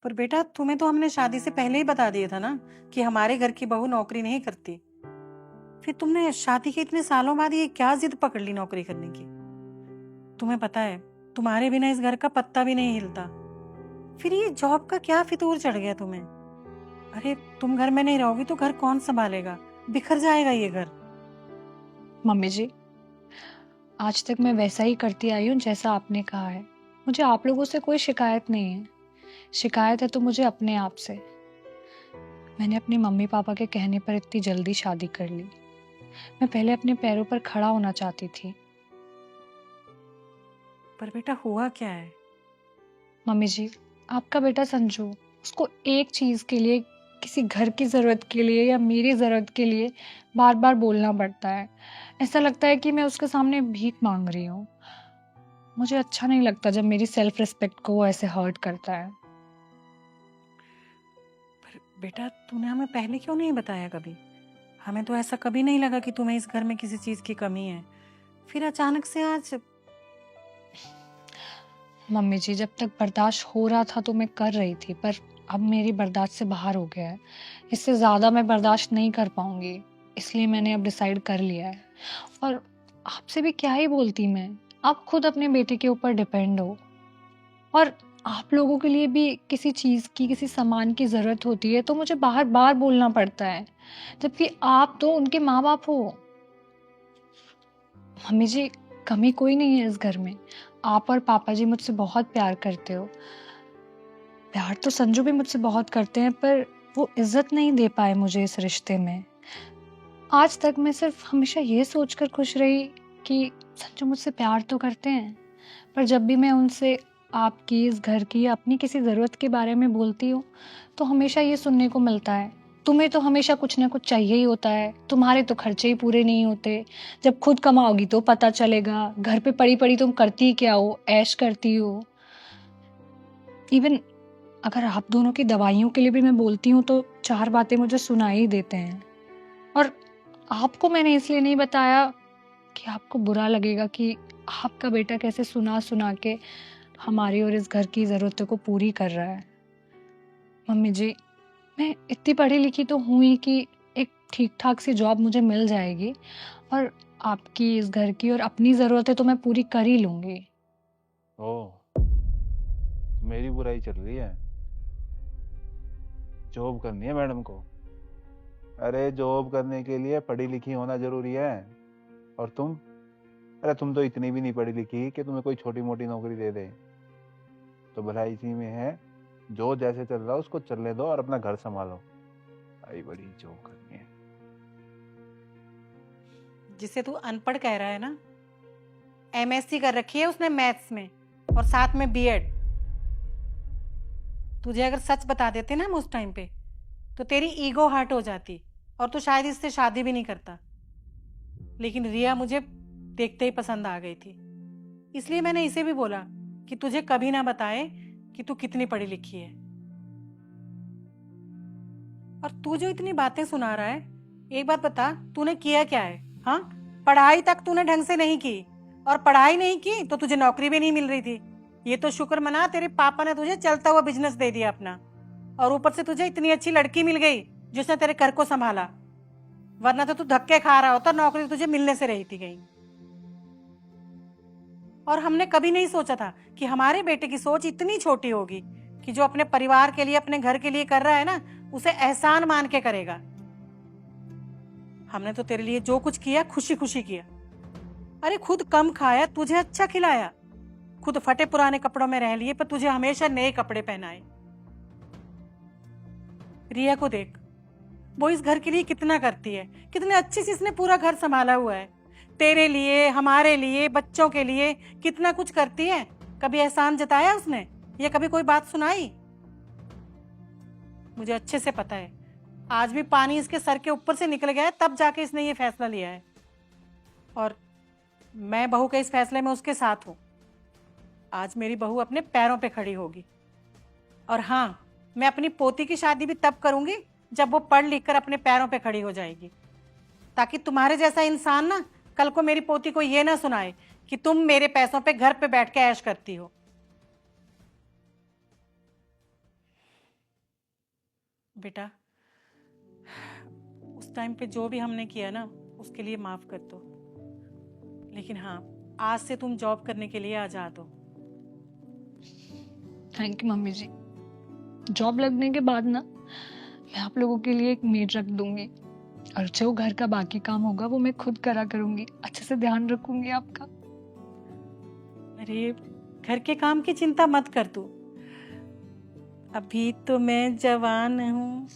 पर बेटा तुम्हें तो हमने शादी से पहले ही बता दिया था ना कि हमारे घर की बहू नौकरी नहीं करती। फिर तुमने शादी के इतने सालों बाद ये क्या जिद पकड़ ली नौकरी करने की? तुम्हें पता है तुम्हारे बिना इस घर का पत्ता भी नहीं हिलता। फिर ये जॉब का क्या फितूर चढ़ गया तुम्हें? अरे तुम घर में नहीं रहोगी तो घर कौन संभालेगा? बिखर जाएगा ये घर। मम्मी जी, आज तक मैं वैसा ही करती आई हूँ जैसा आपने कहा है। मुझे आप लोगों से कोई शिकायत नहीं है। शिकायत है तो मुझे अपने आप से। मैंने अपने मम्मी पापा के कहने पर इतनी जल्दी शादी कर ली। मैं पहले अपने पैरों पर खड़ा होना चाहती थी। पर बेटा हुआ क्या है? मम्मी जी, आपका बेटा संजू, उसको एक चीज के लिए, किसी घर की जरूरत के लिए या मेरी जरूरत के लिए बार बार बोलना पड़ता है। ऐसा लगता है कि मैं उसके सामने भीख मांग रही हूँ। मुझे अच्छा नहीं लगता जब मेरी सेल्फ रिस्पेक्ट को वो ऐसे हर्ट करता है। पर बेटा तूने हमें पहले क्यों नहीं बताया कभी? हमें तो ऐसा कभी नहीं लगा कि तुम्हें इस घर में किसी चीज की कमी है। फिर अचानक से आज। मम्मी जी, जब तक बर्दाश्त हो रहा था तो मैं कर रही थी, पर अब मेरी बर्दाश्त से बाहर हो गया है। इससे ज़्यादा मैं बर्दाश्त नहीं कर पाऊंगी। इसलिए मैंने अब डिसाइड कर लिया है। और आपसे भी क्या ही बोलती मैं। आप खुद अपने बेटे के ऊपर डिपेंड हो, और आप लोगों के लिए भी किसी चीज़ की, किसी सामान की ज़रूरत होती है तो मुझे बाहर बार बोलना पड़ता है, जबकि आप तो उनके माँ बाप हो। मम्मी जी, कमी कोई नहीं है इस घर में। आप और पापा जी मुझसे बहुत प्यार करते हो। प्यार तो संजू भी मुझसे बहुत करते हैं, पर वो इज्जत नहीं दे पाए मुझे इस रिश्ते में। आज तक मैं सिर्फ हमेशा ये सोचकर खुश रही कि संजू मुझसे प्यार तो करते हैं, पर जब भी मैं उनसे आपकी, इस घर की या अपनी किसी ज़रूरत के बारे में बोलती हूँ तो हमेशा ये सुनने को मिलता है, तुम्हें तो हमेशा कुछ ना कुछ चाहिए ही होता है, तुम्हारे तो खर्चे ही पूरे नहीं होते। जब खुद कमाओगी तो पता चलेगा, घर पे पड़ी पड़ी तुम करती क्या हो, ऐश करती हो। इवन अगर आप दोनों की दवाइयों के लिए भी मैं बोलती हूँ तो चार बातें मुझे सुनाई ही देते हैं। और आपको मैंने इसलिए नहीं बताया कि आपको बुरा लगेगा कि आपका बेटा कैसे सुना सुना के हमारी और इस घर की ज़रूरतों को पूरी कर रहा है। मम्मी जी, मैं इतनी पढ़ी लिखी तो हूँ ही कि एक ठीक ठाक सी जॉब मुझे मिल जाएगी, और आपकी, इस घर की और अपनी ज़रूरतें तो मैं पूरी कर ही लूँगी। ओह, तो मेरी बुराई चल रही है। जॉब करनी है मैडम को। अरे जॉब करने के लिए पढ़ी लिखी होना जरूरी है। और तुम, अरे तुम तो इतनी भी नहीं पढ़ी लिखी कि तुम्हें कोई छोटी मोटी नौकरी दे दे। तो भलाई इसी में है, जो जैसे चल रहा है उसको चलने दो और अपना घर संभालो। भाई बड़ी जॉब करनी है। जिसे तू अनपढ़ कह रहा है ना, एमएससी कर रखी है उसने मैथ्स में और साथ में बीएड। तुझे अगर सच बता देते ना हम उस टाइम पे तो तेरी ईगो हर्ट हो जाती और तू शायद इससे शादी भी नहीं करता। लेकिन रिया मुझे देखते ही पसंद आ गई थी, इसलिए मैंने इसे भी बोला कि तुझे कभी ना बताए कि तू कितनी पढ़ी लिखी है। और तू जो इतनी बातें सुना रहा है, एक बात बता, तूने किया क्या है? हाँ, पढ़ाई तक तूने ढंग से नहीं की, और पढ़ाई नहीं की तो तुझे नौकरी भी नहीं मिल रही थी। ये तो शुक्र मना तेरे पापा ने तुझे चलता हुआ बिजनेस दे दिया अपना, और ऊपर से तुझे इतनी अच्छी लड़की मिल गई जिसने तेरे घर को संभाला। वरना तो तू धक्के खा रहा होता, नौकरी तुझे मिलने से रही थी कहीं। और हमने कभी नहीं सोचा था कि हमारे बेटे की सोच इतनी छोटी होगी कि जो अपने परिवार के लिए, अपने घर के लिए कर रहा है ना, उसे एहसान मान के करेगा। हमने तो तेरे लिए जो कुछ किया खुशी खुशी किया। अरे खुद कम खाया, तुझे अच्छा खिलाया। खुद फटे पुराने कपड़ों में रह लिए पर तुझे हमेशा नए कपड़े पहनाए। रिया को देख, वो इस घर के लिए कितना करती है, कितने अच्छे से इसने पूरा घर संभाला हुआ है। तेरे लिए, हमारे लिए, बच्चों के लिए कितना कुछ करती है। कभी एहसान जताया उसने या कभी कोई बात सुनाई? मुझे अच्छे से पता है, आज भी पानी इसके सर के ऊपर से निकल गया है तब जाके इसने ये फैसला लिया है। और मैं बहू के इस फैसले में उसके साथ हूं। आज मेरी बहू अपने पैरों पे खड़ी होगी। और हाँ, मैं अपनी पोती की शादी भी तब करूंगी जब वो पढ़ लिख कर अपने पैरों पे खड़ी हो जाएगी, ताकि तुम्हारे जैसा इंसान ना कल को मेरी पोती को ये ना सुनाए कि तुम मेरे पैसों पे घर पे बैठ के ऐश करती हो। बेटा, उस टाइम पे जो भी हमने किया ना, उसके लिए माफ कर दो। लेकिन हाँ, आज से तुम जॉब करने के लिए आजाद हो। Thank you mummy ji. Job लगने के बाद ना मैं आप लोगों के लिए एक मेड रख दूंगी, और जो घर का बाकी काम होगा वो मैं खुद करा करूंगी। अच्छे से ध्यान रखूंगी आपका। अरे, घर के काम की चिंता मत कर तू। अभी तो मैं जवान हूँ,